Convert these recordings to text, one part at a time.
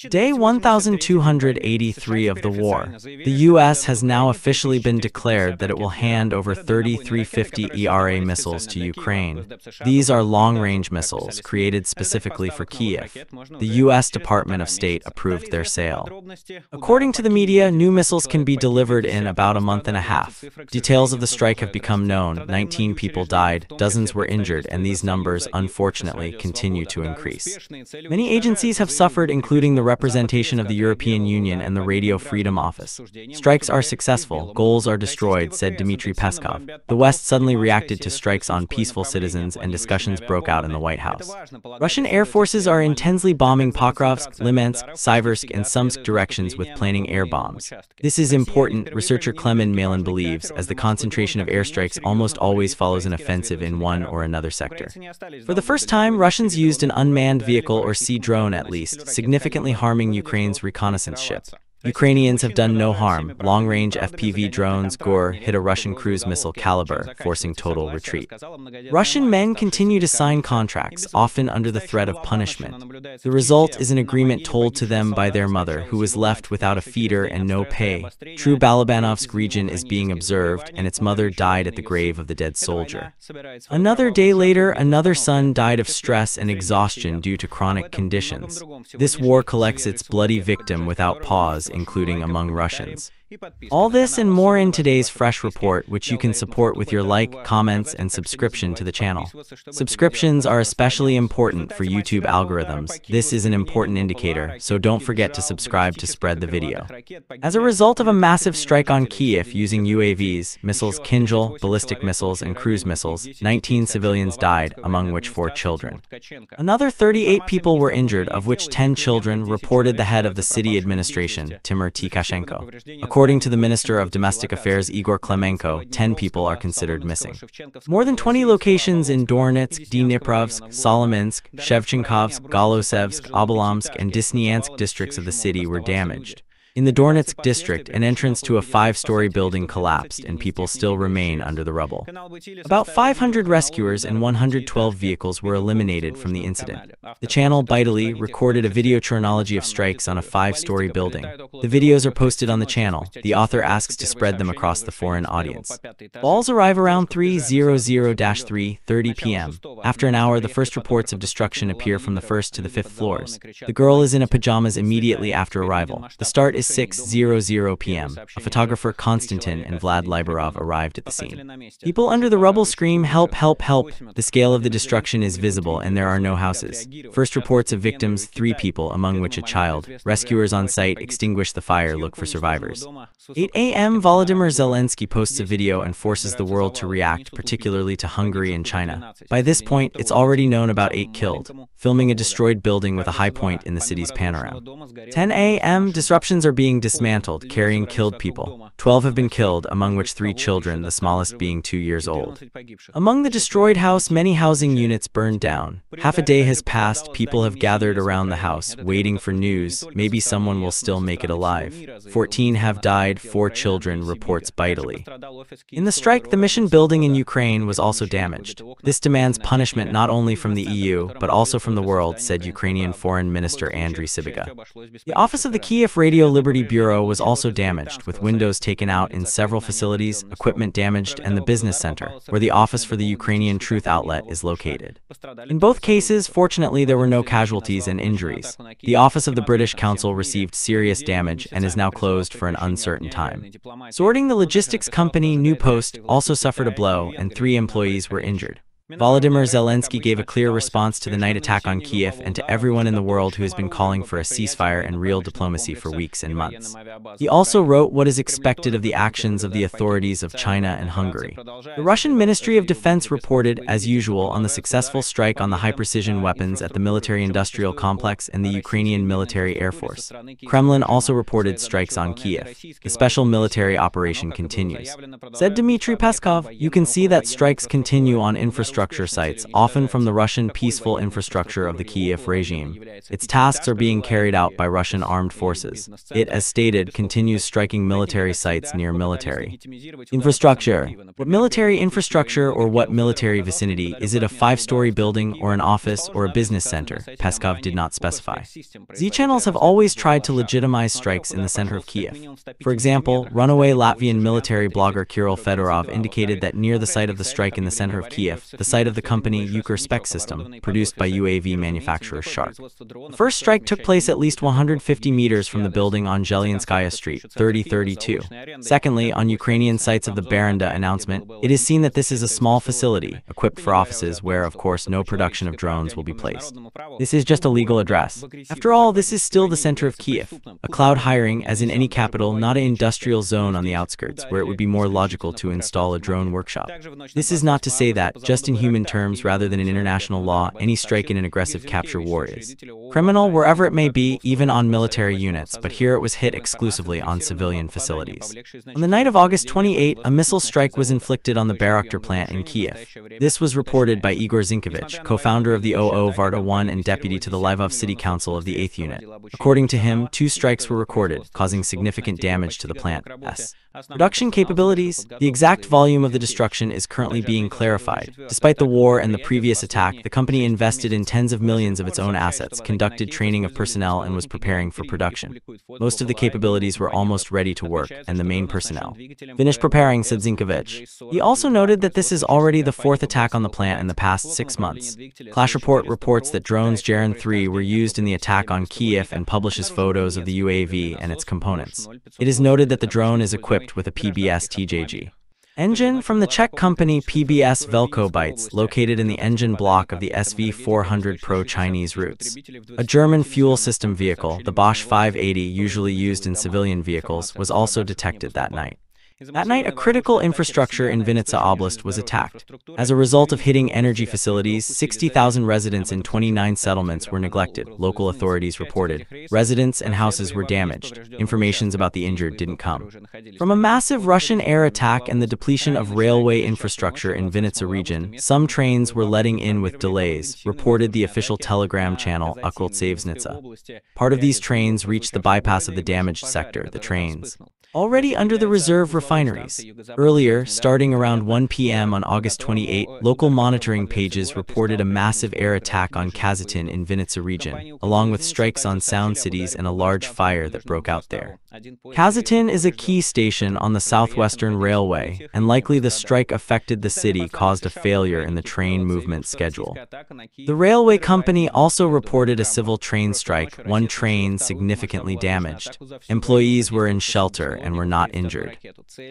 Day 1283 of the war. The U.S. has now officially been declared that it will hand over 350 ERA missiles to Ukraine. These are long-range missiles created specifically for Kyiv. The U.S. Department of State approved their sale. According to the media, new missiles can be delivered in about a month and a half. Details of the strike have become known. 19 people died, dozens were injured, and these numbers, unfortunately, continue to increase. Many agencies have suffered, including the representation of the European Union and the Radio Freedom Office. Strikes are successful, goals are destroyed, said Dmitry Peskov. The West suddenly reacted to strikes on peaceful citizens and discussions broke out in the White House. Russian air forces are intensely bombing Pokrovske, Lyman, Siversk, and Sumy directions with planning air bombs. This is important, researcher Clement Molin believes, as the concentration of airstrikes almost always follows an offensive in one or another sector. For the first time, Russians used an unmanned vehicle or sea drone at least, significantly harming Ukraine's reconnaissance ship. Ukrainians have done no harm. Long-range FPV drones GOR hit a Russian cruise missile Kalibr, forcing total retreat. Russian men continue to sign contracts, often under the threat of punishment. The result is an agreement told to them by their mother, who was left without a feeder and no pay. True Balabanov-style region is being observed, and its mother died at the grave of the dead soldier. Another day later, another son died of stress and exhaustion due to chronic conditions. This war collects its bloody victim without pause, including among Russians. All this and more in today's Fresh Report, which you can support with your like, comments, and subscription to the channel. Subscriptions are especially important for YouTube algorithms. This is an important indicator, so don't forget to subscribe to spread the video. As a result of a massive strike on Kyiv using UAVs, missiles Kinjal, ballistic missiles, and cruise missiles, 19 civilians died, among which 4 children. Another 38 people were injured, of which 10 children, reported the head of the city administration, Timur Tikashenko. According to the Minister of Domestic Affairs Igor Klemenko, 10 people are considered missing. More than 20 locations in Dornetsk, Dniprovsk, Solominsk, Shevchenkovsk, Golosevsk, Obolomsk, and Desnyansk districts of the city were damaged. In the Dornetsk district, an entrance to a 5-story building collapsed and people still remain under the rubble. About 500 rescuers and 112 vehicles were eliminated from the incident. The channel Bitely recorded a video chronology of strikes on a 5-story building. The videos are posted on the channel. The author asks to spread them across the foreign audience. Balls arrive around 3:00–3:30 p.m. After an hour, the first reports of destruction appear from the 1st to the 5th floors. The girl is in a pajamas immediately after arrival. The start is 6:00 p.m. A photographer Konstantin and Vlad Liberov arrived at the scene. People under the rubble scream, "Help, help, help!" The scale of the destruction is visible and there are no houses. First reports of victims, 3 people, among which a child. Rescuers on site extinguish the fire, look for survivors. 8 a.m. Volodymyr Zelensky posts a video and forces the world to react, particularly to Hungary and China. By this point, it's already known about 8 killed, filming a destroyed building with a high point in the city's panorama. 10 a.m. disruptions are being dismantled, carrying killed people. 12 have been killed, among which 3 children, the smallest being 2 years old. Among the destroyed house, many housing units burned down. Half a day has passed, people have gathered around the house, waiting for news. Maybe someone will still make it alive. 14 have died, 4 children, reports Bitely. In the strike, the mission building in Ukraine was also damaged. This demands punishment not only from the EU, but also from the world, said Ukrainian Foreign Minister Andriy Sybiga. The office of the Kyiv Radio Liberty Bureau was also damaged, with windows taken out in several facilities, equipment damaged, and the business center, where the office for the Ukrainian Truth outlet is located. In both cases, fortunately, there were no casualties and injuries. The office of the British Council received serious damage and is now closed for an uncertain time. Sorting, the logistics company New Post, also suffered a blow, and 3 employees were injured. Volodymyr Zelensky gave a clear response to the night attack on Kyiv and to everyone in the world who has been calling for a ceasefire and real diplomacy for weeks and months. He also wrote what is expected of the actions of the authorities of China and Hungary. The Russian Ministry of Defense reported, as usual, on the successful strike on the high-precision weapons at the military-industrial complex and the Ukrainian Military Air Force. Kremlin also reported strikes on Kyiv. The special military operation continues. Said Dmitry Peskov, "You can see that strikes continue on infrastructure infrastructure sites, often from the Russian peaceful infrastructure of the Kyiv regime. Its tasks are being carried out by Russian armed forces. It, as stated, continues striking military sites near military infrastructure. What military infrastructure or what military vicinity? Is it a 5-story building or an office or a business center? Peskov did not specify. Z-channels have always tried to legitimize strikes in the center of Kyiv. For example, runaway Latvian military blogger Kirill Fedorov indicated that near the site of the strike in the center of Kyiv, the site of the company Ukr Spec System, produced by UAV manufacturer Shark. The first strike took place at least 150 meters from the building on Zhelianskaya Street, 3032. Secondly, on Ukrainian sites of the Baranda announcement, it is seen that this is a small facility, equipped for offices where, of course, no production of drones will be placed. This is just a legal address. After all, this is still the center of Kyiv, a cloud hiring, as in any capital, not an industrial zone on the outskirts, where it would be more logical to install a drone workshop. This is not to say that, just in human terms rather than in international law, any strike in an aggressive capture war is criminal wherever it may be, even on military units, but here it was hit exclusively on civilian facilities. On the night of August 28, a missile strike was inflicted on the Bayraktar plant in Kyiv. This was reported by Igor Zinkovich, co-founder of the OO Varta 1 and deputy to the Lvov City Council of the 8th Unit. According to him, 2 strikes were recorded, causing significant damage to the plant's production capabilities. The exact volume of the destruction is currently being clarified. Despite the war and the previous attack, the company invested in tens of millions of its own assets, conducted training of personnel, and was preparing for production. Most of the capabilities were almost ready to work, and the main personnel finished preparing, said Zinkovich. He also noted that this is already the 4th attack on the plant in the past 6 months. Clash Report reports that drones Jaran 3 were used in the attack on Kyiv and publishes photos of the UAV and its components. It is noted that the drone is equipped with a PBS TJG engine from the Czech company PBS Velkobytes, located in the engine block of the SV400 Pro Chinese routes. A German fuel system vehicle, the Bosch 580 usually used in civilian vehicles, was also detected that night. That night, a critical infrastructure in Vinnytsia Oblast was attacked. As a result of hitting energy facilities, 60,000 residents in 29 settlements were neglected, local authorities reported. Residents and houses were damaged. Informations about the injured didn't come. From a massive Russian air attack and the depletion of railway infrastructure in Vinnytsia region, some trains were letting in with delays, reported the official telegram channel Ukrsevznitsa. Part of these trains reached the bypass of the damaged sector, the trains already under the reserve refineries. Earlier, starting around 1 p.m. on August 28, local monitoring pages reported a massive air attack on Kazatin in Vinnytsia region, along with strikes on Sound cities and a large fire that broke out there. Kazatin is a key station on the Southwestern Railway, and likely the strike affected the city caused a failure in the train movement schedule. The railway company also reported a civil train strike, one train significantly damaged. Employees were in shelter and were not injured.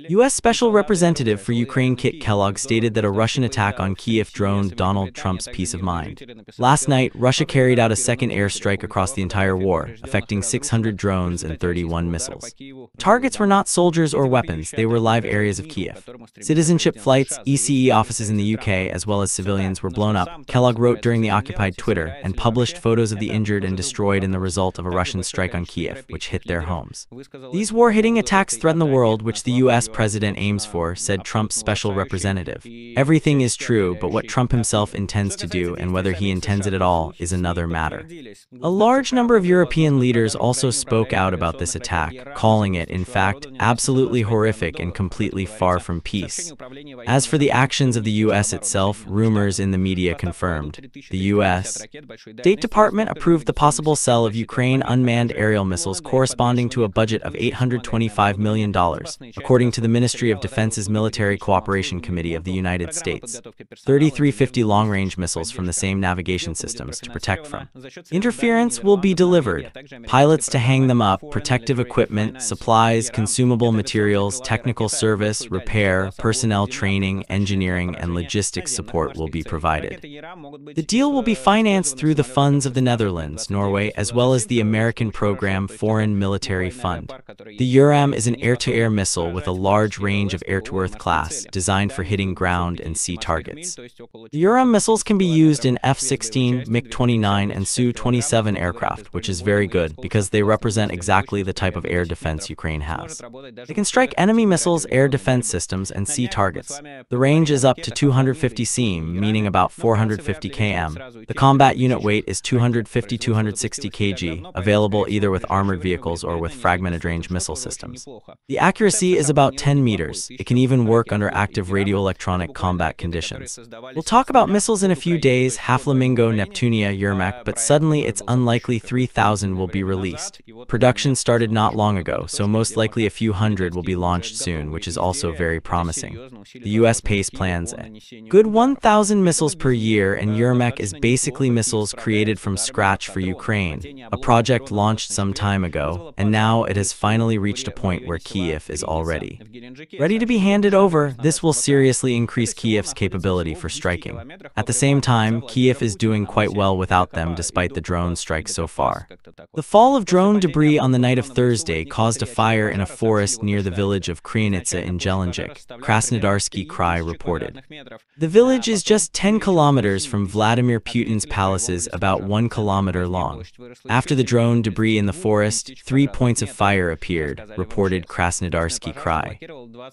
U.S. Special Representative for Ukraine Kit Kellogg stated that a Russian attack on Kyiv droned Donald Trump's peace of mind. Last night, Russia carried out a second airstrike across the entire war, affecting 600 drones and 31 missiles. Targets were not soldiers or weapons, they were live areas of Kyiv. Citizenship flights, ECE offices in the UK, as well as civilians were blown up, Kellogg wrote during the occupied Twitter, and published photos of the injured and destroyed in the result of a Russian strike on Kyiv, which hit their homes. These war-hitting attacks threaten the world, which the U.S. president aims for, said Trump's special representative. Everything is true, but what Trump himself intends to do, and whether he intends it at all, is another matter. A large number of European leaders also spoke out about this attack, calling it, in fact, absolutely horrific and completely far from peace. As for the actions of the U.S. itself, rumors in the media confirmed. The U.S. State Department approved the possible sale of Ukraine unmanned aerial missiles corresponding to a budget of $825 million, according to the Ministry of Defense's Military Cooperation Committee of the United States. 3350 long-range missiles from the same navigation systems to protect from interference will be delivered. Pilots to hang them up, protective equipment, supplies, consumable materials, technical service, repair, personnel training, engineering, and logistics support will be provided. The deal will be financed through the funds of the Netherlands, Norway, as well as the American program Foreign Military Fund. The ERAM is an air-to-air missile with a large range of air-to-earth class, designed for hitting ground and sea targets. The ERAM missiles can be used in F-16, MiG-29, and Su-27 aircraft, which is very good because they represent exactly the type of air defense Ukraine has. They can strike enemy missiles, air defense systems, and sea targets. The range is up to 250 cm, meaning about 450 km. The combat unit weight is 250-260 kg, available either with armored vehicles or with fragmented range missile systems. The accuracy is about 10 meters. It can even work under active radioelectronic combat conditions. We'll talk about missiles in a few days, Haflamingo, Neptunia, Yermak, but suddenly it's unlikely 3,000 will be released. Production started not long ago, so most likely a few hundred will be launched soon, which is also very promising. The US PACE plans a good 1,000 missiles per year, and Yermak is basically missiles created from scratch for Ukraine, a project launched some time ago, and now it has finally reached a point where Kyiv is already ready to be handed over. This will seriously increase Kyiv's capability for striking. At the same time, Kyiv is doing quite well without them despite the drone strikes so far. The fall of drone debris on the night of Thursday caused a fire in a forest near the village of Kryinitsa in Jelenchik, Krasnodarsky Krai reported. The village is just 10 kilometers from Vladimir Putin's palaces, about 1 kilometer long. After the drone debris in the forest, 3 points of fire appeared, reported Krasnodarsky Krai.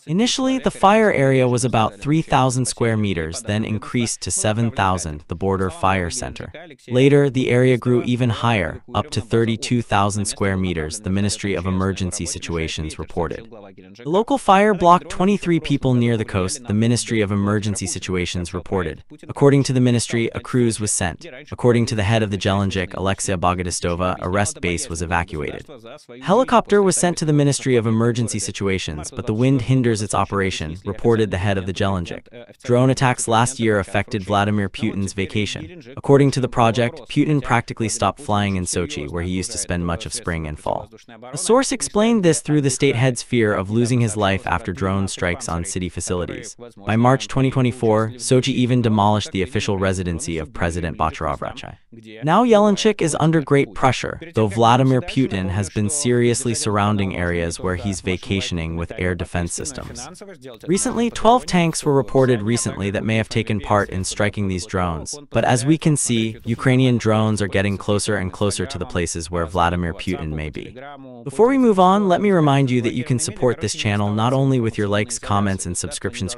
Initially, the fire area was about 3,000 square meters, then increased to 7,000, the border fire center. Later, the area grew even higher, up to 32,000 square meters, the Ministry of Emergency Situations reported. The local fire blocked 23 people near the coast, the Ministry of Emergency Situations reported. According to the ministry, a cruise was sent. According to the head of the Jelenchik, Alexia Bogodistova, a rest base was evacuated. A helicopter was sent to the Ministry of Emergency Situations, but the wind hinders its operation, reported the head of the Jelenchik. Drone attacks last year affected Vladimir Putin's vacation. According to the project, Putin practically stopped flying in Sochi, where he used to spend much of spring and fall. A source explained this through the state head's fear of losing his life after drone strikes on city facilities. By March 2024, Sochi even demolished the official residency of President Balabanov-style. Now Jelenchik is under great pressure, though Vladimir Putin has been seriously surrounding areas where he's vacationing with air defense systems. Recently, 12 tanks were reported that may have taken part in striking these drones, but as we can see, Ukrainian drones are getting closer and closer to the places where Vladimir Putin may be. Before we move on, let me remind you that you can support this channel not only with your likes, comments, and subscriptions,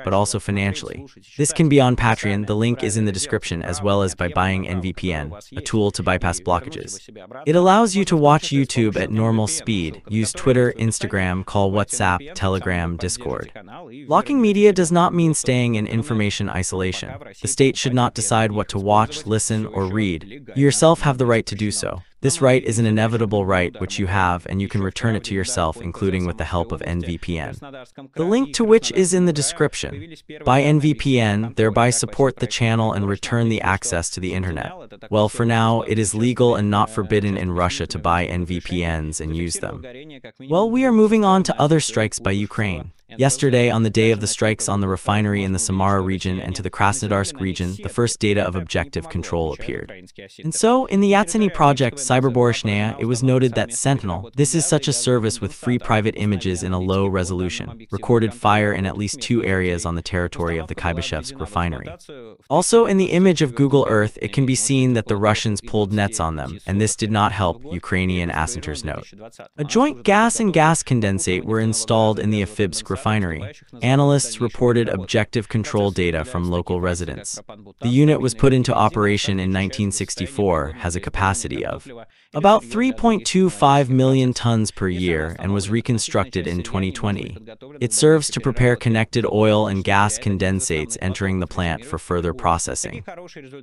but also financially. This can be on Patreon, the link is in the description, as well as by buying NVPN, a tool to bypass blockages. It allows you to watch YouTube at normal speed, use Twitter, Instagram, call WhatsApp, Telegram, Discord. Blocking media does not mean staying in information isolation. The state should not decide what to watch, listen, or read. You yourself have the right to do so. This right is an inevitable right which you have, and you can return it to yourself, including with the help of NVPN. The link to which is in the description. Buy NVPN, thereby support the channel and return the access to the internet. Well, for now, it is legal and not forbidden in Russia to buy NVPNs and use them. Well, we are moving on to other strikes by Ukraine. Yesterday, on the day of the strikes on the refinery in the Samara region and to the Krasnodarsk region, the first data of objective control appeared. And so, in the Yatseny project Cyberboroshnaya, it was noted that Sentinel, this is such a service with free private images in a low resolution, recorded fire in at least 2 areas on the territory of the Kyiv refinery. Also, in the image of Google Earth, it can be seen that the Russians pulled nets on them, and this did not help, Ukrainian Ascenters note. A joint gas and gas condensate were installed in the Siversk refinery. Analysts reported objective control data from local residents. The unit was put into operation in 1964, has a capacity of about 3.25 million tons per year, and was reconstructed in 2020. It serves to prepare connected oil and gas condensates entering the plant for further processing.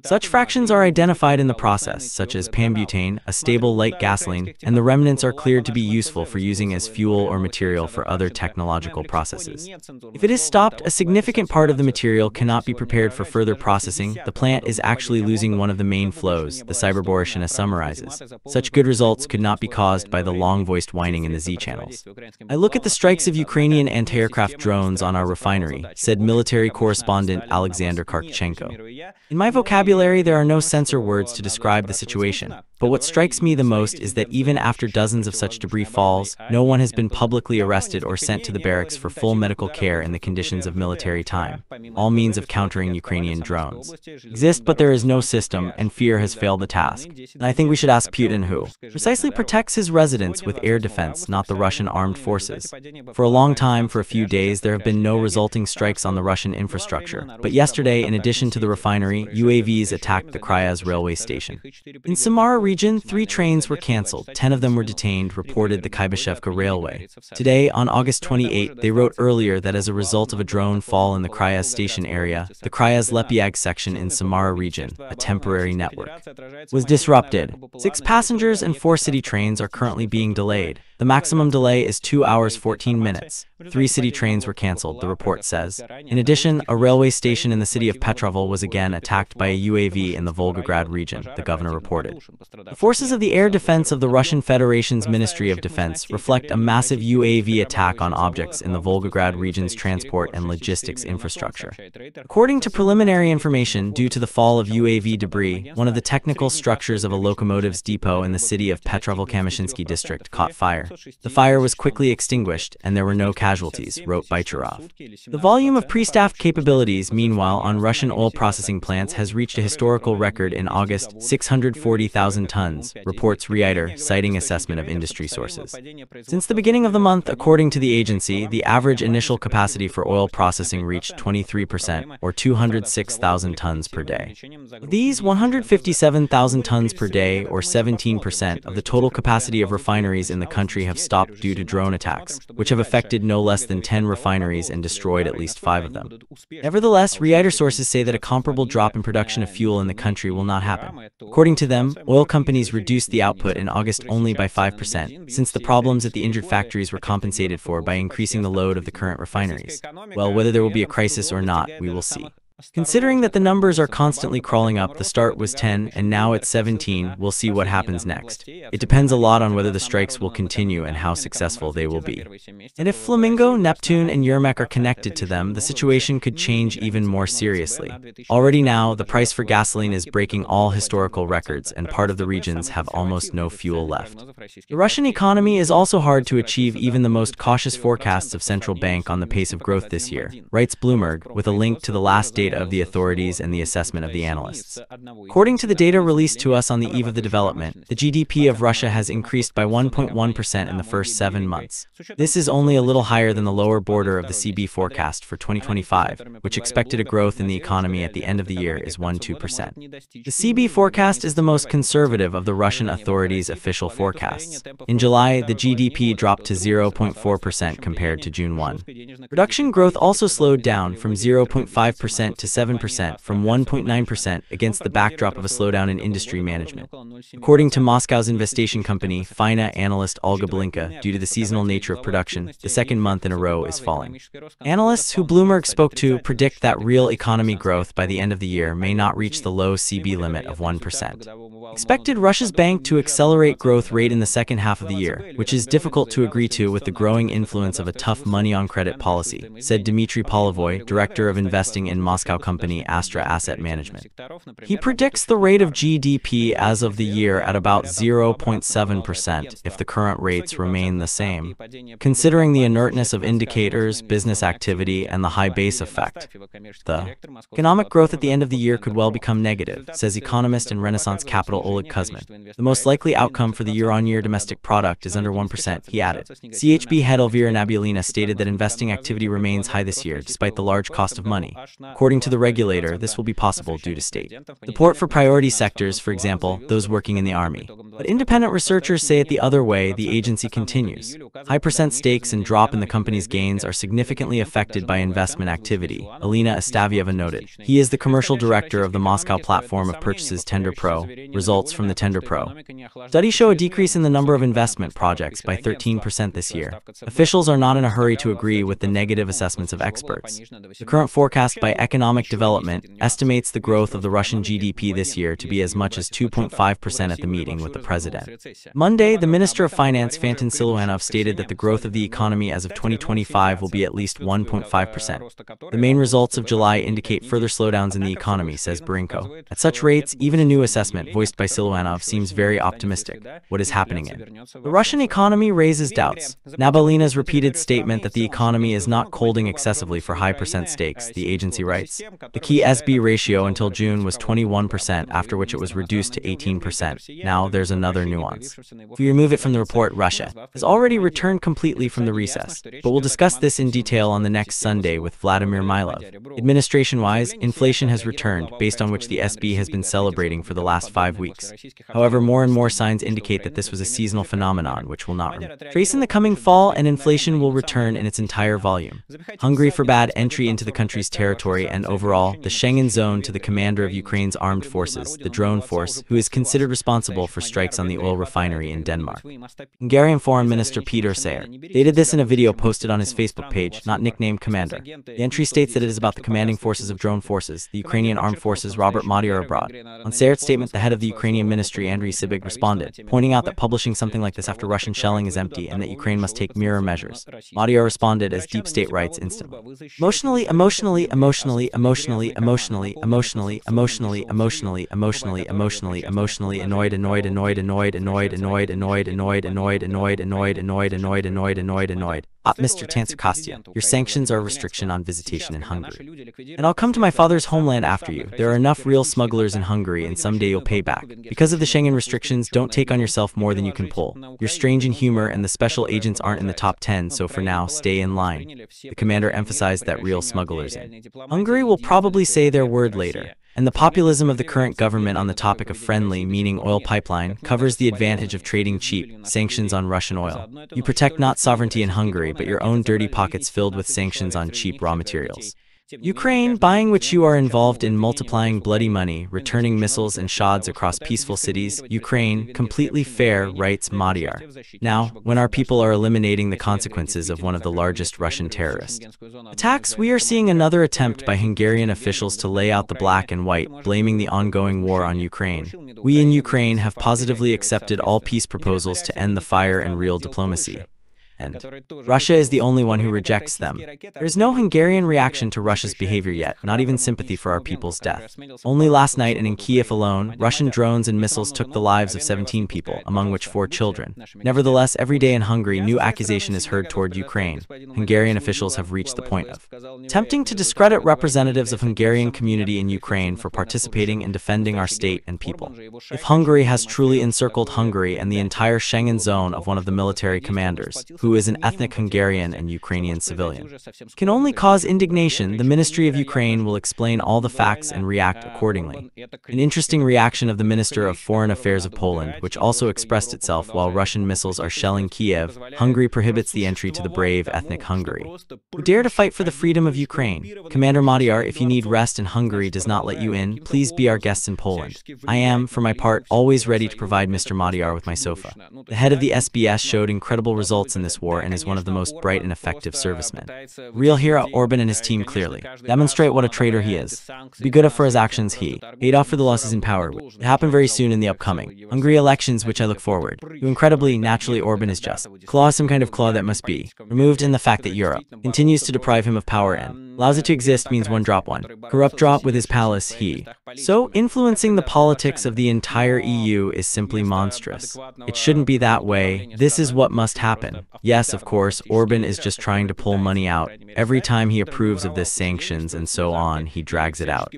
Such fractions are identified in the process, such as pambutane, a stable light gasoline, and the remnants are cleared to be useful for using as fuel or material for other technological processes. If it is stopped, a significant part of the material cannot be prepared for further processing. The plant is actually losing one of the main flows, the Cyberboroshnaya summarizes. Such good results could not be caused by the long-voiced whining in the Z channels. I look at the strikes of Ukrainian anti-aircraft drones on our refinery, said military correspondent Alexander Karkchenko. In my vocabulary, there are no censor words to describe the situation. But what strikes me the most is that even after dozens of such debris falls, no one has been publicly arrested or sent to the barracks for full medical care in the conditions of military time. All means of countering Ukrainian drones exist, but there is no system, and fear has failed the task. And I think we should ask Putin who precisely protects his residents with air defense, not the Russian armed forces. For a long time, for a few days, there have been no resulting strikes on the Russian infrastructure. But yesterday, in addition to the refinery, UAVs attacked the Kryaz railway station. In Samara region, 3 trains were cancelled, 10 of them were detained, reported the Kyiv railway. Today, on August 28, they wrote earlier that as a result of a drone fall in the Kryaz station area, the Kryaz-Lepiag section in Samara region, a temporary network, was disrupted. 6 passengers and 4 city trains are currently being delayed. The maximum delay is 2 hours 14 minutes. 3 city trains were cancelled, the report says. In addition, a railway station in the city of Petrovsk was again attacked by a UAV in the Volgograd region, the governor reported. The forces of the air defense of the Russian Federation's Ministry of Defense reflect a massive UAV attack on objects in the Volgograd region's transport and logistics infrastructure. According to preliminary information, due to the fall of UAV debris, one of the technical structures of a locomotives depot in the city of Petrovsk-Kamyshinsky district caught fire. The fire was quickly extinguished, and there were no casualties, wrote Bycherov. The volume of pre-staffed capabilities, meanwhile, on Russian oil processing plants has reached a historical record in August, 640,000 tons, reports Reiter, citing assessment of industry sources. Since the beginning of the month, according to the agency, the average initial capacity for oil processing reached 23%, or 206,000 tons per day. Of these, 157,000 tons per day, or 17% of the total capacity of refineries in the country have stopped due to drone attacks, which have affected no less than 10 refineries and destroyed at least 5 of them. Nevertheless, Reiter sources say that a comparable drop in production of fuel in the country will not happen. According to them, oil companies reduced the output in August only by 5%, since the problems at the injured factories were compensated for by increasing the load of the current refineries. Well, whether there will be a crisis or not, we will see. Considering that the numbers are constantly crawling up, the start was 10 and now it's 17, we'll see what happens next. It depends a lot on whether the strikes will continue and how successful they will be. And if Flamingo, Neptune, and Yermak are connected to them, the situation could change even more seriously. Already now, the price for gasoline is breaking all historical records, and part of the regions have almost no fuel left. The Russian economy is also hard to achieve even the most cautious forecasts of central bank on the pace of growth this year, writes Bloomberg, with a link to the last data of the authorities and the assessment of the analysts. According to the data released to us on the eve of the development, the GDP of Russia has increased by 1.1% in the first 7 months. This is only a little higher than the lower border of the CB forecast for 2025, which expected a growth in the economy at the end of the year is 1.2%. The CB forecast is the most conservative of the Russian authorities' official forecasts. In July, the GDP dropped to 0.4% compared to June 1. Production growth also slowed down from 0.5% to 7% from 1.9% against the backdrop of a slowdown in industry management. According to Moscow's investigation company, FINA analyst Olga Belinka, due to the seasonal nature of production, the second month in a row is falling. Analysts who Bloomberg spoke to predict that real economy growth by the end of the year may not reach the low CB limit of 1%. Expected Russia's bank to accelerate growth rate in the second half of the year, which is difficult to agree to with the growing influence of a tough money-on-credit policy, said Dmitry Peskov, director of investing in Moscow company Astra Asset Management. He predicts the rate of GDP as of the year at about 0.7% if the current rates remain the same. Considering the inertness of indicators, business activity, and the high base effect, the economic growth at the end of the year could well become negative, says economist and Renaissance Capital Oleg Kuzmin. The most likely outcome for the year-on-year domestic product is under 1%, he added. CHB head Elvira Nabiulina stated that investing activity remains high this year despite the large cost of money. According to the regulator, this will be possible due to state support for priority sectors, for example, those working in the army. But independent researchers say it the other way, the agency continues. High percent stakes and drop in the company's gains are significantly affected by investment activity, Alina Astavieva noted. He is the commercial director of the Moscow platform of purchases Tender Pro. Results from the Tender Pro studies show a decrease in the number of investment projects by 13% this year. Officials are not in a hurry to agree with the negative assessments of experts. The current forecast by Economic Development estimates the growth of the Russian GDP this year to be as much as 2.5% at the meeting with the president. Monday, the Minister of Finance Fantin Siluanov stated estimated that the growth of the economy as of 2025 will be at least 1.5%. The main results of July indicate further slowdowns in the economy, says Barinko. At such rates, even a new assessment voiced by Siluanov seems very optimistic. What is happening in the Russian economy raises doubts. Nabalina's repeated statement that the economy is not holding excessively for high percent stakes, the agency writes. The key SB ratio until June was 21%, after which it was reduced to 18%. Now there's another nuance. If we remove it from the report, Russia has already returned completely from the recess, but we'll discuss this in detail on the next Sunday with Vladimir Milov. Administration-wise, inflation has returned, based on which the SB has been celebrating for the last 5 weeks. However, more and more signs indicate that this was a seasonal phenomenon which will not trace in the coming fall, and inflation will return in its entire volume. Hungary forbade entry into the country's territory and overall the Schengen zone to the commander of Ukraine's armed forces, the drone force, who is considered responsible for strikes on the oil refinery in Denmark. Hungarian Foreign Minister Peter Sayer stated this in a video posted on his Facebook page, not nicknamed Commander. The entry states that it is about the commanding forces of drone forces, the Ukrainian armed forces Robert Madyar abroad. On Sayer's statement, the head of the Ukrainian ministry, Andriy Sybiga, responded, pointing out that publishing something like this after Russian shelling is empty and that Ukraine must take mirror measures. Madyar responded as deep state writes instantly. Emotionally annoyed, Mr. Tansukostia, your sanctions are a restriction on visitation in Hungary. And I'll come to my father's homeland after you. There are enough real smugglers in Hungary and someday you'll pay back. Because of the Schengen restrictions, don't take on yourself more than you can pull. You're strange in humor and the special agents aren't in the top 10, so for now, stay in line. The commander emphasized that real smugglers in Hungary will probably say their word later. And the populism of the current government on the topic of friendly, meaning oil pipeline, covers the advantage of trading cheap sanctions on Russian oil. You protect not sovereignty in Hungary, but your own dirty pockets filled with sanctions on cheap raw materials. Ukraine, buying which you are involved in multiplying bloody money, returning missiles and shots across peaceful cities. Ukraine, completely fair, writes Madyar. Now, when our people are eliminating the consequences of one of the largest Russian terrorist attacks, we are seeing another attempt by Hungarian officials to lay out the black and white, blaming the ongoing war on Ukraine. We in Ukraine have positively accepted all peace proposals to end the fire and real diplomacy. And Russia is the only one who rejects them. There is no Hungarian reaction to Russia's behavior yet, not even sympathy for our people's death. Only last night and in Kyiv alone, Russian drones and missiles took the lives of 17 people, among which 4 children. Nevertheless, every day in Hungary, new accusation is heard toward Ukraine. Hungarian officials have reached the point of attempting to discredit representatives of Hungarian community in Ukraine for participating in defending our state and people. If Hungary has truly encircled Hungary and the entire Schengen zone of one of the military commanders, who is an ethnic Hungarian and Ukrainian civilian, can only cause indignation, the Ministry of Ukraine will explain all the facts and react accordingly. An interesting reaction of the Minister of Foreign Affairs of Poland, which also expressed itself while Russian missiles are shelling Kyiv. Hungary prohibits the entry to the brave ethnic Hungary, who dare to fight for the freedom of Ukraine. Commander Madyar, if you need rest and Hungary does not let you in, please be our guests in Poland. I am, for my part, always ready to provide Mr. Madyar with my sofa. The head of the SBS showed incredible results in this war and is one of the most bright and effective servicemen. Real hero Orban and his team clearly demonstrate what a traitor he is. Be good up for his actions, he paid off for the losses in power. It happen very soon in the upcoming Hungary elections, which I look forward to. Incredibly, naturally Orban is just claw, some kind of claw that must be removed, in the fact that Europe continues to deprive him of power and allows it to exist means one corrupt drop with his palace, he so influencing the politics of the entire EU is simply monstrous. It shouldn't be that way. This is what must happen. Yes, of course, Orban is just trying to pull money out. Every time he approves of this sanctions and so on, he drags it out.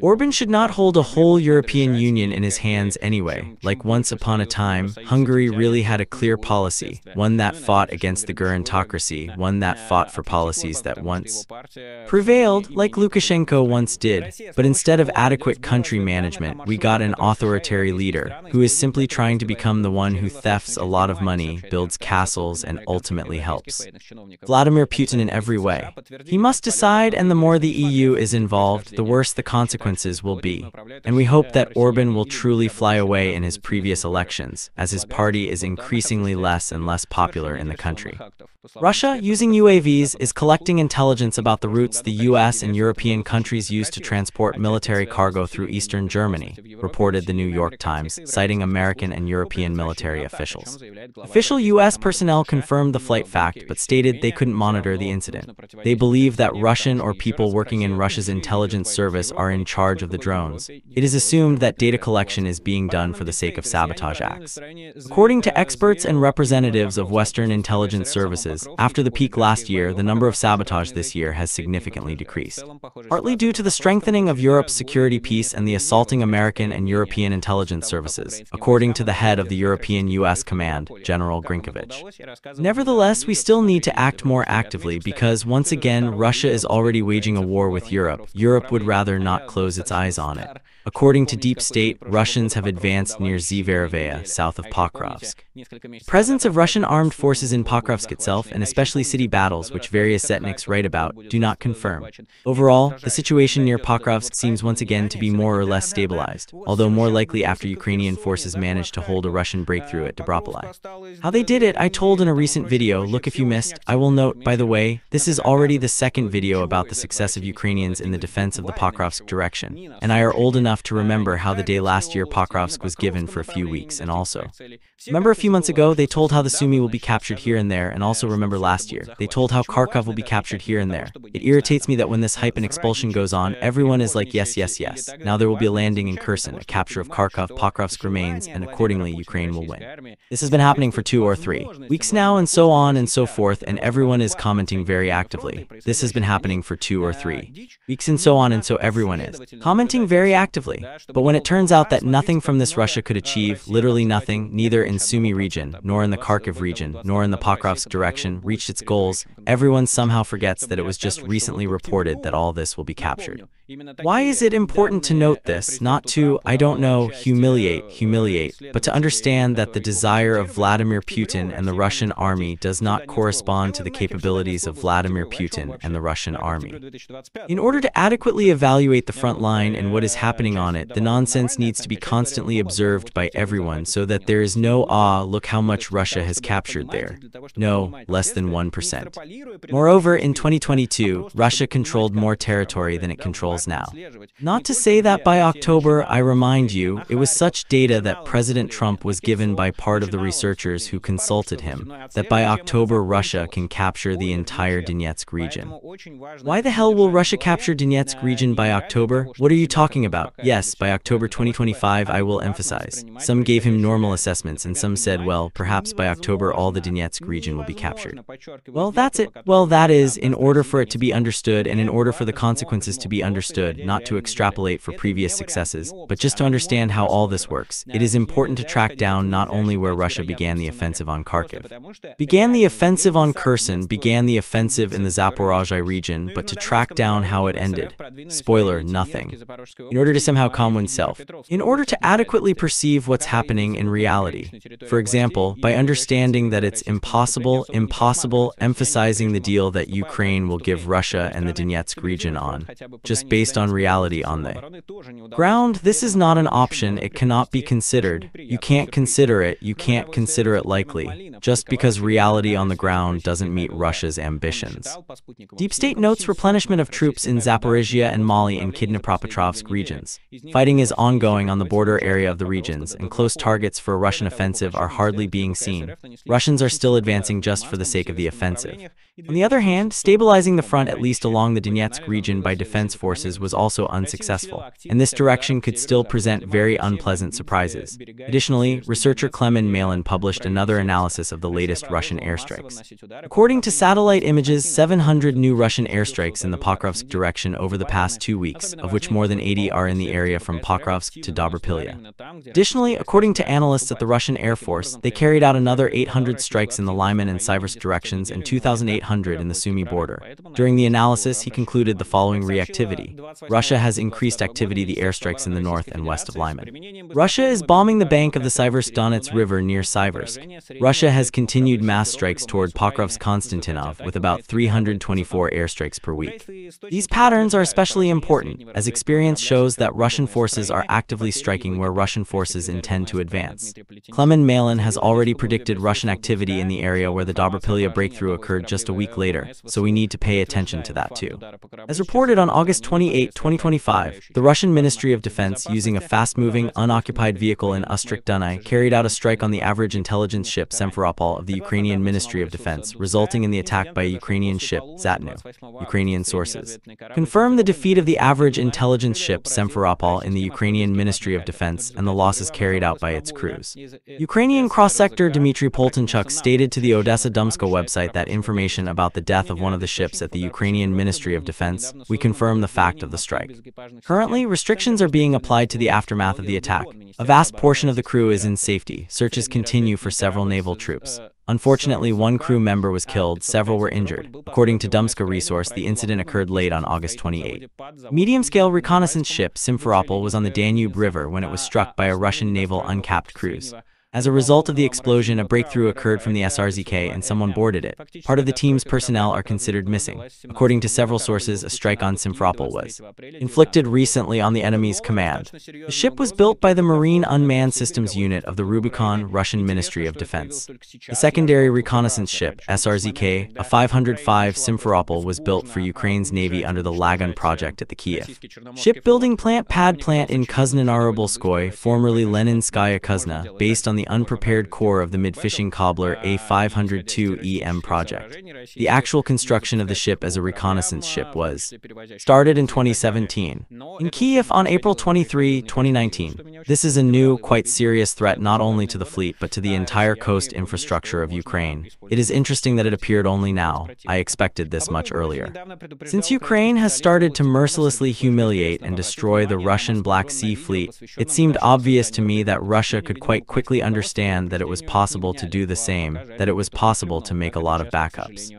Orban should not hold a whole European Union in his hands anyway. Like once upon a time, Hungary really had a clear policy, one that fought against the gerontocracy, one that fought for policies that once prevailed, like Lukashenko once did. But instead of adequate country management, we got an authoritarian leader who is simply trying to become the one who thefts a lot of money, builds castles, and ultimately helps Vladimir Putin in every way. He must decide, and the more the EU is involved, the worse the consequences will be. And we hope that Orban will truly fly away in his previous elections, as his party is increasingly less and less popular in the country. Russia, using UAVs, is collecting intelligence about the the routes the US and European countries use to transport military cargo through eastern Germany, reported the New York Times, citing American and European military officials. Official US personnel confirmed the flight fact but stated they couldn't monitor the incident. They believe that Russian or people working in Russia's intelligence service are in charge of the drones. It is assumed that data collection is being done for the sake of sabotage acts. According to experts and representatives of Western intelligence services, after the peak last year, the number of sabotage this year has significantly decreased. Partly due to the strengthening of Europe's security peace and the assaulting American and European intelligence services, according to the head of the European-US Command, General Grinkovich. Nevertheless, we still need to act more actively because, once again, Russia is already waging a war with Europe. Europe would rather not close its eyes on it. According to Deep State, Russians have advanced near Zverevoye, south of Pokrovsk. Presence of Russian armed forces in Pokrovsk itself, and especially city battles, which various Zetniks write about, do not confirm. Overall, the situation near Pokrovsk seems once again to be more or less stabilized, although more likely after Ukrainian forces managed to hold a Russian breakthrough at Dnipropetrovsk. How they did it, I told in a recent video. Look if you missed. I will note, by the way, this is already the second video about the success of Ukrainians in the defense of the Pokrovsk direction, and I are old enough to remember how the day last year Pokrovsk was given for a few weeks, and also remember a few months ago they told how the Sumy will be captured here and there, and also remember last year they told how Kharkov will be captured here and there. It irritates me that when this hype and expulsion goes on, everyone is like yes, yes, yes. Now there will be a landing in Kherson, a capture of Kharkov, Pokrovsk remains, and accordingly Ukraine will win. This has been happening for 2 or 3 weeks now, and so on and so forth, and everyone is commenting very actively. This has been happening for 2 or 3 weeks and so on, and so everyone is commenting very actively. But when it turns out that nothing from this Russia could achieve, literally nothing, neither in Sumy region, nor in the Kharkiv region, nor in the Pokrovsk direction, reached its goals, everyone somehow forgets that it was just recently reported that all this will be captured. Why is it important to note this? Not to, I don't know, humiliate, but to understand that the desire of Vladimir Putin and the Russian army does not correspond to the capabilities of Vladimir Putin and the Russian army. In order to adequately evaluate the front line and what is happening on it, the nonsense needs to be constantly observed by everyone so that there is no look how much Russia has captured there. No, less than 1%. Moreover, in 2022, Russia controlled more territory than it controls now. Not to say that by October, I remind you, it was such data that President Trump was given by part of the researchers who consulted him, that by October Russia can capture the entire Donetsk region. Why the hell will Russia capture Donetsk region by October? What are you talking about? Yes, by October 2025, I will emphasize. Some gave him normal assessments and some said, well, perhaps by October all the Donetsk region will be captured. Well, that's it. Well, that is, in order for it to be understood and in order for the consequences to be understood, not to extrapolate for previous successes, but just to understand how all this works, it is important to track down not only where Russia began the offensive on Kharkiv, began the offensive on Kherson, began the offensive in the Zaporozhye region, but to track down how it ended. Spoiler, nothing. In order to somehow calm oneself, in order to adequately perceive what's happening in reality. For example, by understanding that it's impossible, emphasizing the deal that Ukraine will give Russia and the Donetsk region on, just based on reality on the ground. This is not an option, it cannot be considered. You can't consider it likely, just because reality on the ground doesn't meet Russia's ambitions. Deep State notes replenishment of troops in Zaporizhia and Mali and Dnipropetrovsk regions. Fighting is ongoing on the border area of the regions, and close targets for a Russian offensive are hardly being seen. Russians are still advancing just for the sake of the offensive. On the other hand, stabilizing the front at least along the Donetsk region by defense forces was also unsuccessful, and this direction could still present very unpleasant surprises. Additionally, researcher Clement Molin published another analysis of the latest Russian airstrikes. According to satellite images, 700 new Russian airstrikes in the Pokrovsk direction over the past 2 weeks, of which more than 80 are in the area from Pokrovsk to Dobrapilya. Additionally, according to analysts at the Russian Air Force, they carried out another 800 strikes in the Lyman and Siversk directions and 2,800 in the Sumy border. During the analysis, he concluded the following reactivity. activity. Russia has increased activity the airstrikes in the north and west of Lyman. Russia is bombing the bank of the Siversk Donets River near Siversk. Russia has continued mass strikes toward Pokrovske Konstantinov with about 324 airstrikes per week. These patterns are especially important, as experience shows that Russian forces are actively striking where Russian forces intend to advance. Clement Molin has already predicted Russian activity in the area where the Dobrapilya breakthrough occurred just a week later, so we need to pay attention to that too. As reported on August 28, 2025, the Russian Ministry of Defense, using a fast-moving, unoccupied vehicle in Ustrik Dunai, carried out a strike on the average intelligence ship Simferopol of the Ukrainian Ministry of Defense, resulting in the attack by a Ukrainian ship, Zatnu. Ukrainian sources confirm the defeat of the average intelligence ship Simferopol in the Ukrainian Ministry of Defense and the losses carried out by its crews. Ukrainian cross-sector Dmitry Peskov stated to the Odessa Dumska website that information about the death of one of the ships at the Ukrainian Ministry of Defense, we confirm the fact of the strike. Currently, restrictions are being applied to the aftermath of the attack. A vast portion of the crew is in safety. Searches continue for several naval troops. Unfortunately, one crew member was killed, several were injured. According to Dumska Resource, the incident occurred late on August 28. Medium-scale reconnaissance ship Simferopol was on the Danube River when it was struck by a Russian naval uncapped cruise. As a result of the explosion, a breakthrough occurred from the SRZK and someone boarded it. Part of the team's personnel are considered missing. According to several sources, a strike on Simferopol was inflicted recently on the enemy's command. The ship was built by the Marine Unmanned Systems Unit of the Rubicon, Russian Ministry of Defense. The secondary reconnaissance ship, SRZK, a 505 Simferopol, was built for Ukraine's Navy under the Lagun project at the Kyiv shipbuilding plant pad plant in Kuzna-Narobolskoye, formerly Leninskaya Kuzna, based on the unprepared core of the mid-fishing cobbler A502EM project. The actual construction of the ship as a reconnaissance ship was started in 2017. In Kyiv on April 23, 2019. This is a new, quite serious threat not only to the fleet but to the entire coast infrastructure of Ukraine. It is interesting that it appeared only now. I expected this much earlier. Since Ukraine has started to mercilessly humiliate and destroy the Russian Black Sea Fleet, it seemed obvious to me that Russia could quite quickly understand that it was possible to do the same, that it was possible to make a lot of backups.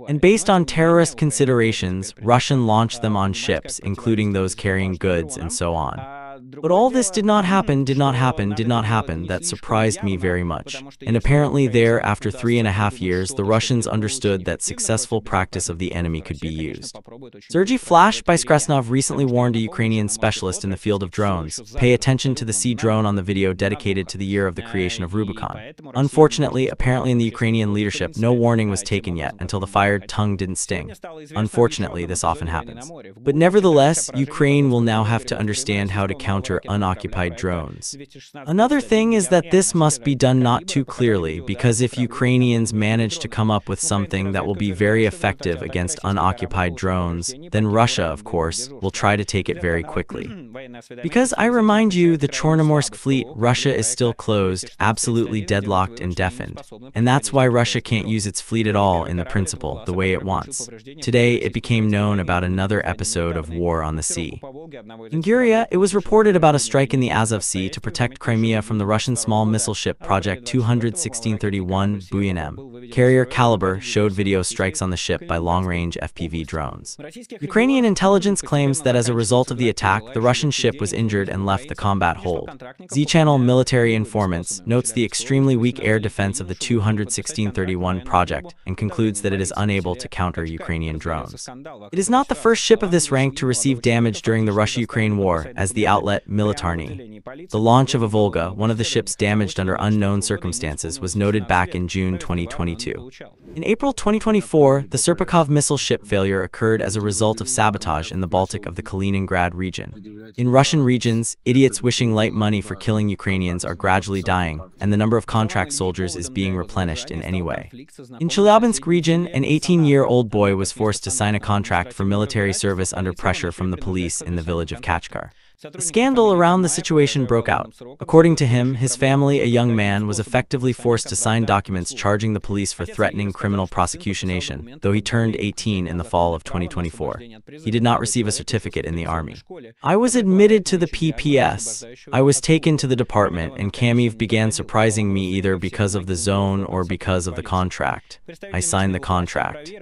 And based on terrorist considerations, Russia launched them on ships, including those carrying goods and so on. But all this did not happen. That surprised me very much. And apparently there, after 3.5 years, the Russians understood that successful practice of the enemy could be used. Sergei Flash by Skresnov recently warned a Ukrainian specialist in the field of drones, pay attention to the sea drone on the video dedicated to the year of the creation of Rubicon. Unfortunately, apparently in the Ukrainian leadership, no warning was taken yet until the fired tongue didn't sting. Unfortunately, this often happens. But nevertheless, Ukraine will now have to understand how to counter unoccupied drones. Another thing is that this must be done not too clearly, because if Ukrainians manage to come up with something that will be very effective against unoccupied drones, then Russia, of course, will try to take it very quickly. Because I remind you, the Chornomorsk fleet, Russia is still closed, absolutely deadlocked and deafened. And that's why Russia can't use its fleet at all in the principle, the way it wants. Today, it became known about another episode of war on the sea. In Hungary, it was reported about a strike in the Azov Sea to protect Crimea from the Russian small missile ship Project 21631 Buyanem. Carrier Kalibr showed video strikes on the ship by long-range FPV drones. Ukrainian intelligence claims that as a result of the attack, the Russian ship was injured and left the combat hold. Z-Channel Military Informants notes the extremely weak air defense of the 21631 project and concludes that it is unable to counter Ukrainian drones. It is not the first ship of this rank to receive damage during the Russia-Ukraine war, as the outlet Militarny. The launch of a Volga, one of the ships damaged under unknown circumstances, was noted back in June 2022. In April 2024, the Serpukhov missile ship failure occurred as a result of sabotage in the Baltic of the Kaliningrad region. In Russian regions, idiots wishing light money for killing Ukrainians are gradually dying, and the number of contract soldiers is being replenished in any way. In Chelyabinsk region, an 18-year-old boy was forced to sign a contract for military service under pressure from the police in the village of Kachkar. A scandal around the situation broke out. According to him, his family, a young man, was effectively forced to sign documents charging the police for threatening criminal prosecution, though he turned 18 in the fall of 2024. He did not receive a certificate in the army. I was admitted to the PPS. I was taken to the department, and Kyiv began surprising me either because of the zone or because of the contract. I signed the contract.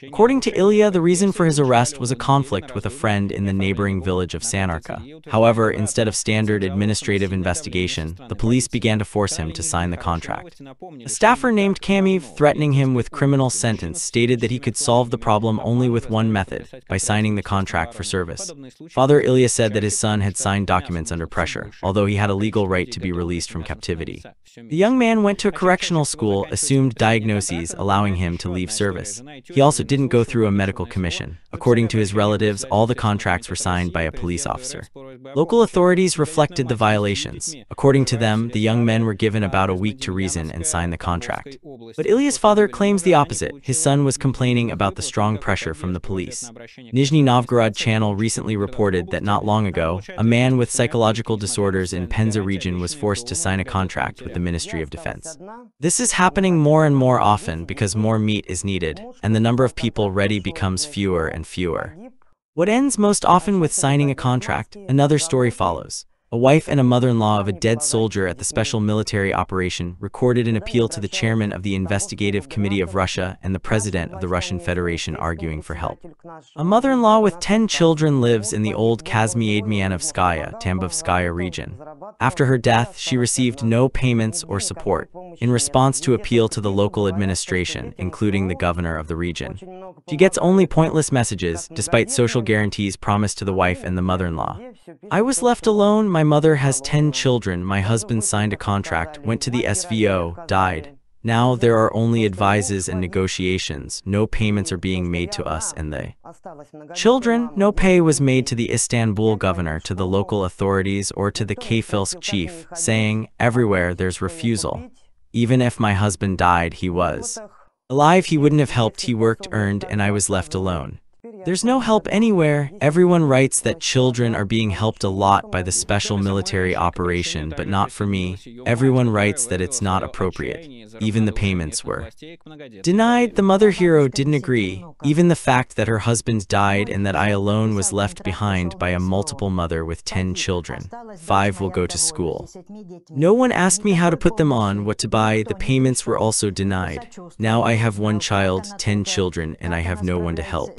According to Ilya, the reason for his arrest was a conflict with a friend in the neighboring village of Sanarka. However, instead of standard administrative investigation, the police began to force him to sign the contract. A staffer named Kyiv, threatening him with criminal sentence, stated that he could solve the problem only with one method, by signing the contract for service. Father Ilya said that his son had signed documents under pressure, although he had a legal right to be released from captivity. The young man went to a correctional school, assumed diagnoses, allowing him to leave service. He also didn't go through a medical commission. According to his relatives, all the contracts were signed by a police officer. Local authorities reflected the violations. According to them, the young men were given about a week to reason and sign the contract. But Ilya's father claims the opposite. His son was complaining about the strong pressure from the police. Nizhny Novgorod Channel recently reported that not long ago, a man with psychological disorders in Penza region was forced to sign a contract with the Ministry of Defense. This is happening more and more often because more meat is needed, and the number of people ready becomes fewer and fewer. What ends most often with signing a contract, another story follows. A wife and a mother-in-law of a dead soldier at the special military operation recorded an appeal to the chairman of the Investigative Committee of Russia and the president of the Russian Federation arguing for help. A mother-in-law with 10 children lives in the old Kazmyadmyanovskaya, Tambovskaya region. After her death, she received no payments or support, in response to appeal to the local administration, including the governor of the region. She gets only pointless messages, despite social guarantees promised to the wife and the mother-in-law. I was left alone. My mother has 10 children. My husband signed a contract, went to the SVO, died. Now there are only advices and negotiations. No payments are being made to us and the children. No pay was made to the Istanbul governor, to the local authorities, or to the Kyiv chief, saying, everywhere there's refusal. Even if my husband died, he was alive, he wouldn't have helped. He worked, earned, and I was left alone. There's no help anywhere. Everyone writes that children are being helped a lot by the special military operation, but not for me. Everyone writes that it's not appropriate. Even the payments were denied. The mother hero didn't agree. Even the fact that her husband died and that I alone was left behind by a multiple mother with 10 children. 5 will go to school. No one asked me how to put them on, what to buy. The payments were also denied. Now I have 1 child, 10 children, and I have no one to help.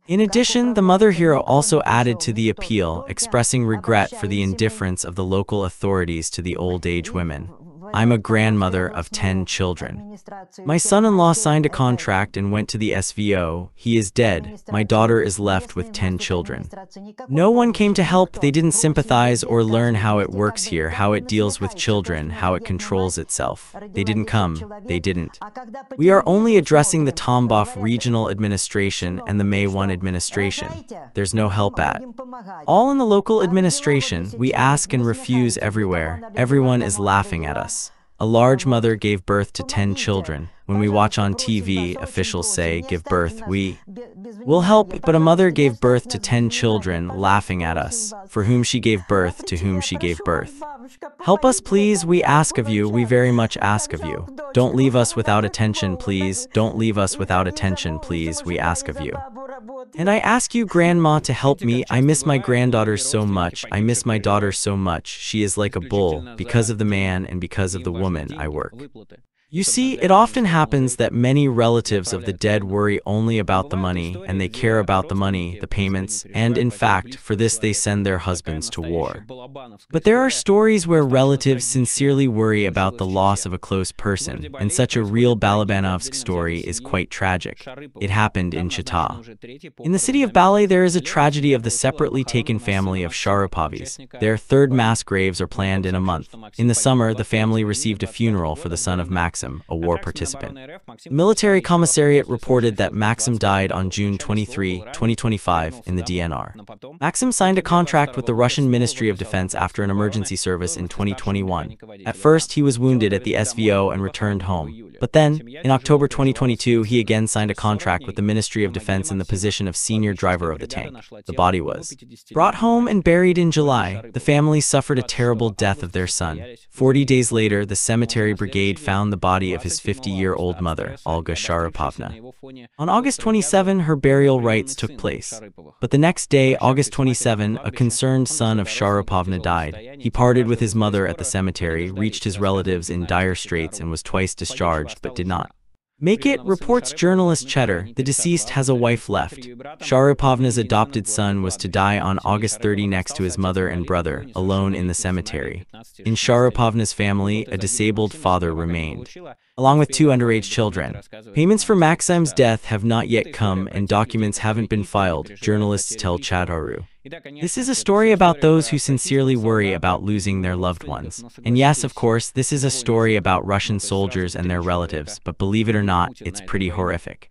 In addition, the mother hero also added to the appeal, expressing regret for the indifference of the local authorities to the old age women. I'm a grandmother of 10 children. My son-in-law signed a contract and went to the SVO. He is dead. My daughter is left with 10 children. No one came to help. They didn't sympathize or learn how it works here, how it deals with children, how it controls itself. They didn't come. They didn't. We are only addressing the Tambov Regional Administration and the May 1 administration. There's no help at all in the local administration. We ask and refuse everywhere. Everyone is laughing at us. A large mother gave birth to 10 children. When we watch on TV, officials say, give birth, we will help, but a mother gave birth to 10 children, laughing at us. For whom she gave birth, to whom she gave birth. Help us, please, we ask of you, we very much ask of you. Don't leave us without attention, please. Don't leave us without attention, please, we ask of you. And I ask you, Grandma, to help me. I miss my granddaughter so much. I miss my daughter so much. She is like a bull, because of the man and because of the woman I work. You see, it often happens that many relatives of the dead worry only about the money, and they care about the money, the payments, and in fact, for this they send their husbands to war. But there are stories where relatives sincerely worry about the loss of a close person, and such a real Balabanov story is quite tragic. It happened in Chita. In the city of Balai, there is a tragedy of the separately taken family of Sharopovis. Their 3rd mass graves are planned in a month. In the summer, the family received a funeral for the son of Maxim. Maxim, a war participant. The military commissariat reported that Maxim died on June 23, 2025, in the DNR. Maxim signed a contract with the Russian Ministry of Defense after an emergency service in 2021. At first, he was wounded at the SVO and returned home. But then, in October 2022, he again signed a contract with the Ministry of Defense in the position of senior driver of the tank. The body was brought home and buried in July. The family suffered a terrible death of their son. 40 days later, the cemetery brigade found the body of his 50-year-old mother, Olga Sharapovna. On August 27, her burial rites took place. But the next day, August 27, a concerned son of Sharapovna died. He parted with his mother at the cemetery, reached his relatives in dire straits, and was twice discharged, but did not make it, reports journalist Cheddar. The deceased has a wife left. Sharapovna's adopted son was to die on August 30 next to his mother and brother, alone in the cemetery. In Sharapovna's family, a disabled father remained, along with 2 underage children. Payments for Maxim's death have not yet come and documents haven't been filed, journalists tell Chadaru. This is a story about those who sincerely worry about losing their loved ones. And yes, of course, this is a story about Russian soldiers and their relatives, but believe it or not, it's pretty horrific.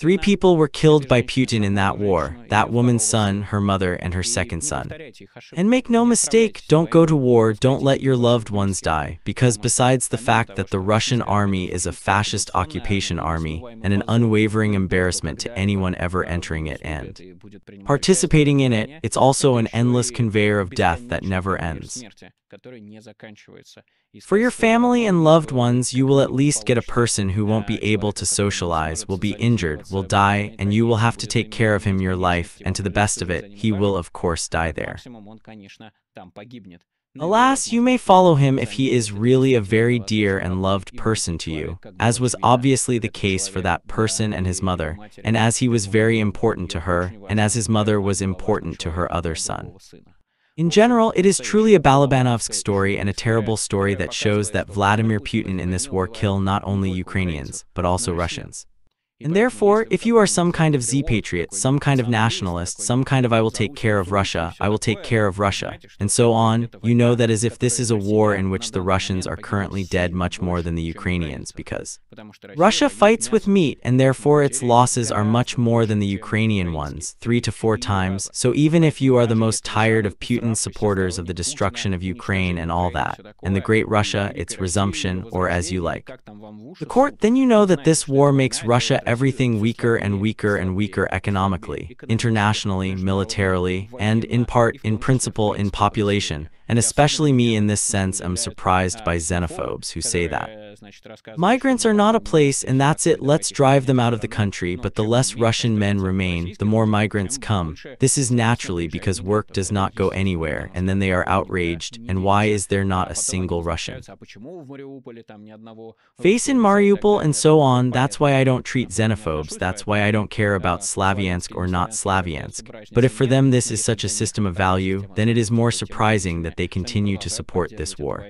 3 people were killed by Putin in that war, that woman's son, her mother, and her second son. And make no mistake, don't go to war, don't let your loved ones die, because besides the fact that the Russian army is a fascist occupation army and an unwavering embarrassment to anyone ever entering it and participating in it, it's also an endless conveyor of death that never ends. For your family and loved ones, you will at least get a person who won't be able to socialize, will be injured, will die, and you will have to take care of him your life, and to the best of it, he will of course die there. Alas, you may follow him if he is really a very dear and loved person to you, as was obviously the case for that person and his mother, and as he was very important to her, and as his mother was important to her other son. In general, it is truly a Balabanov story and a terrible story that shows that Vladimir Putin in this war killed not only Ukrainians, but also Russians. And therefore, if you are some kind of Z-patriot, some kind of nationalist, some kind of I will take care of Russia, I will take care of Russia, and so on, you know that as if this is a war in which the Russians are currently dead much more than the Ukrainians, because Russia fights with meat and therefore its losses are much more than the Ukrainian ones, 3 to 4 times, so even if you are the most tired of Putin's supporters of the destruction of Ukraine and all that, and the great Russia, its resumption, or as you like, the court, then you know that this war makes Russia everything weaker and weaker and weaker economically, internationally, militarily, and in part, in principle, in population, and especially me in this sense am surprised by xenophobes who say that migrants are not a place and that's it, let's drive them out of the country, but the less Russian men remain, the more migrants come. This is naturally because work does not go anywhere, and then they are outraged, and why is there not a single Russian face in Mariupol and so on? That's why I don't treat xenophobes, that's why I don't care about Slavyansk or not Slavyansk. But if for them this is such a system of value, then it is more surprising that they continue to support this war,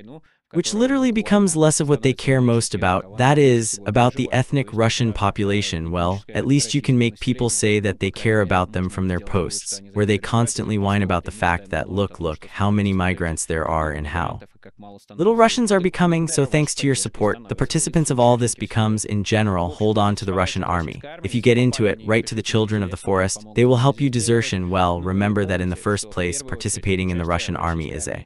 which literally becomes less of what they care most about, that is, about the ethnic Russian population. Well, at least you can make people say that they care about them from their posts, where they constantly whine about the fact that look how many migrants there are and how little Russians are becoming. So thanks to your support, the participants of all this becomes, in general, hold on to the Russian army. If you get into it, write to the children of the forest, they will help you desertion. Well, remember that in the first place, participating in the Russian army is a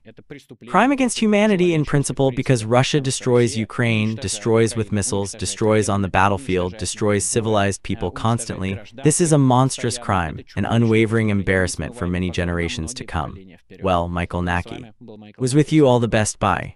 crime against humanity in principle, because Russia destroys Ukraine, destroys with missiles, destroys on the battlefield, destroys civilized people constantly. This is a monstrous crime, an unwavering embarrassment for many generations to come. Well, Michael Nacke was with you. All the best. Bye.